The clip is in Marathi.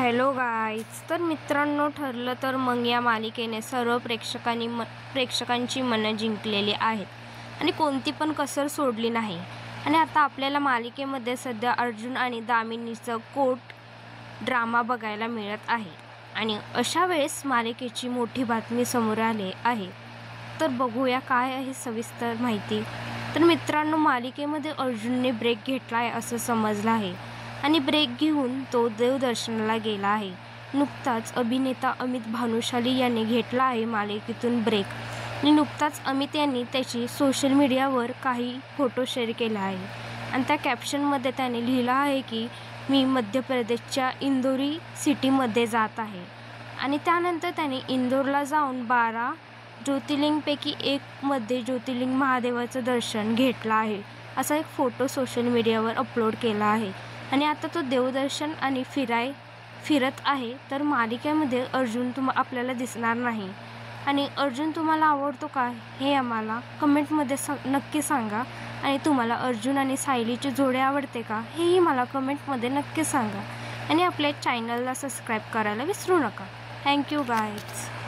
Hello guys. तर मित्रांनो, ठरलं तर मग या मालिकेने सर्व प्रेक्षकांची मनं जिंकलेली आहेत आणि कोणती पण कसर सोडली नाही. आणि आता आपल्याला मालिकेमध्ये सध्या अर्जुन आणि दामिनीचं कोर्ट ड्रामा बघायला मिळत आहे. आणि अशा वेळेस मालिकेची मोठी बातमी समोर आली आहे. तर बघूया काय आहे सविस्तर माहिती. तर मित्रांनो, मालिकेमध्ये अर्जुनने ब्रेक घेतला आहे असं समजलं आहे आणि ब्रेक घेऊन तो देवदर्शनाला गेला आहे. नुकताच अभिनेता अमित भानुशाली यांनी घेतला आहे मालिकेतून ब्रेक आणि नुकताच अमित यांनी त्याची सोशल मीडियावर काही फोटो शेअर केला आहे आणि त्या कॅप्शनमध्ये त्याने लिहिलं आहे की मी मध्य प्रदेशच्या इंदोरी सिटीमध्ये जात आहे. आणि त्यानंतर त्याने इंदोरला जाऊन 12 ज्योतिर्लिंगपैकी एक मध्ये ज्योतिर्लिंग महादेवाचं दर्शन घेतलं आहे असा एक फोटो सोशल मीडियावर अपलोड केला आहे. आणि आता तो देवदर्शन आणि फिरत आहे. तर मालिकेमध्ये अर्जुन आपल्याला दिसणार नाही. आणि अर्जुन तुम्हाला आवडतो का हे आम्हाला कमेंटमध्ये नक्की सांगा. आणि तुम्हाला अर्जुन आणि सायलीचे जोडे आवडते का हेही मला कमेंटमध्ये नक्की सांगा. आणि आपल्या चॅनलला सबस्क्राईब करायला विसरू नका. Thank you guys.